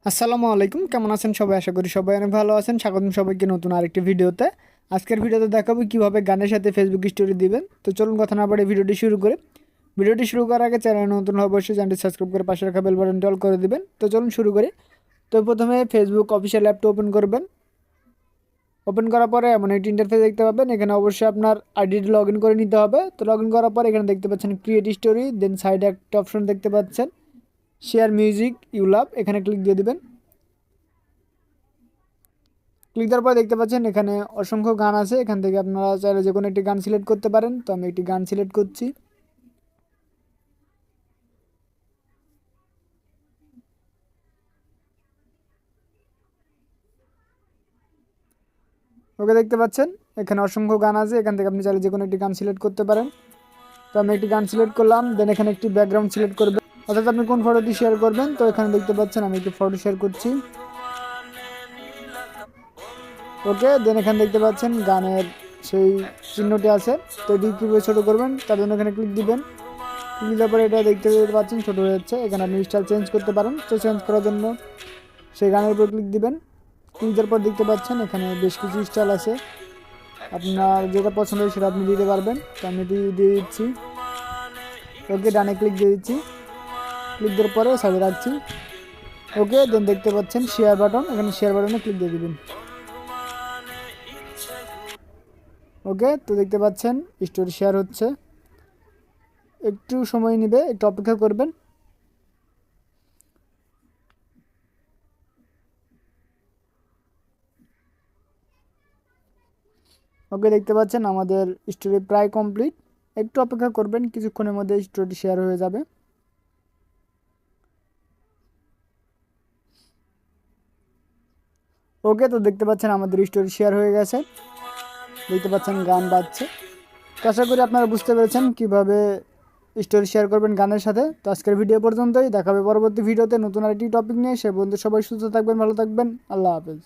আসসালামু আলাইকুম, কেমন আছেন সবাই? আশা করি সবাই অনেক ভালো আছেন। স্বাগতম সবাইকে নতুন আরেকটি ভিডিওতে। আজকের ভিডিওতে দেখাবো কিভাবে গানের সাথে ফেসবুক স্টোরি দিবেন। তো চলুন কথা না বাড়িয়ে ভিডিওটি শুরু করে। ভিডিওটি শুরু করার আগে চ্যানেল নতুন হলে অবশ্যই চ্যানেলটি সাবস্ক্রাইব করে পাশে রাখা বেল বাটনটি অল করে দিবেন। তো চলুন শুরু করি। তো প্রথমে ফেসবুক অফিসিয়াল অ্যাপটা ওপেন করবেন। ওপেন করার পরে এমন একটি ইন্টারফেস দেখতে পাবেন। এখানে অবশ্যই আপনার আইডিটি লগ ইন করে নিতে হবে। তো লগ ইন করার পরে এখানে দেখতে পাচ্ছেন ক্রিয়েট স্টোরি, দেন সাইডে একটা অপশন দেখতে পাচ্ছেন শেয়ার মিউজিক ইউ লাভ, এখানে ক্লিক দিয়ে দিবেন। ক্লিক দেওয়ার পর দেখতে পাচ্ছেন এখানে অসংখ্য গান আছে। এখান থেকে আপনারা চাইলে যে কোনো একটি গান সিলেক্ট করতে পারেন। তো আমি একটি গান সিলেক্ট করছি। ওকে, দেখতে পাচ্ছেন এখানে অসংখ্য গান আছে। এখান থেকে আপনি চাইলে যে কোনো একটি গান সিলেক্ট করতে পারেন। তো আমি একটি গান সিলেক্ট করলাম, দেন এখানে একটি ব্যাকগ্রাউন্ড সিলেক্ট করবেন, অর্থাৎ আপনি কোন ফটোটি শেয়ার করবেন। তো এখানে দেখতে পাচ্ছেন আমি একটি ফটো শেয়ার করছি। ওকে, দেন এখানে দেখতে পাচ্ছেন গানের সেই চিহ্নটি আছে। তো এটি কীভাবে ছোটো করবেন তার জন্য এখানে ক্লিক দিবেন। ক্লিক দেওয়ার পরে এটা দেখতে পাচ্ছেন ছোটো হয়ে যাচ্ছে। এখানে আপনি স্টাইল চেঞ্জ করতে পারেন। তো চেঞ্জ করার জন্য সেই গানের উপর ক্লিক দিবেন। ক্লিক দেওয়ার পর দেখতে পাচ্ছেন এখানে বেশ কিছু স্টাইল আছে, আপনার যেটা পছন্দ হয় সেটা আপনি দিতে পারবেন। তো আমি এটি দিয়ে দিচ্ছি। ওকে, ডানে ক্লিক দিয়ে দিচ্ছি। ক্লিক দেওয়ার পরে সাইডে রাখছি। ওকে, দেন দেখতে পাচ্ছেন শেয়ার বাটন, এখানে শেয়ার বাটনে ক্লিক দিয়ে দিবেন। ওকে, তো দেখতে পাচ্ছেন স্টোরি শেয়ার হচ্ছে। একটু সময় নেবে, একটু অপেক্ষা করবেন। ওকে, দেখতে পাচ্ছেন আমাদের স্টোরি প্রায় কমপ্লিট। একটু অপেক্ষা করবেন, কিছুক্ষণের মধ্যে স্টোরিটি শেয়ার হয়ে যাবে। ওকে, তো দেখতে পাচ্ছেন আমাদের স্টোরি শেয়ার হয়ে গেছে। দেখতে পাচ্ছেন গান বাজছে। তো আশা করি আপনারা বুঝতে পেরেছেন কিভাবে স্টোরি শেয়ার করবেন গানের সাথে। তো আজকের ভিডিও পর্যন্তই, দেখা হবে পরবর্তী ভিডিওতে নতুন আরেকটি টপিক নিয়ে। সে বন্ধু সবাই সুস্থ থাকবেন, ভালো থাকবেন, আল্লাহ হাফেজ।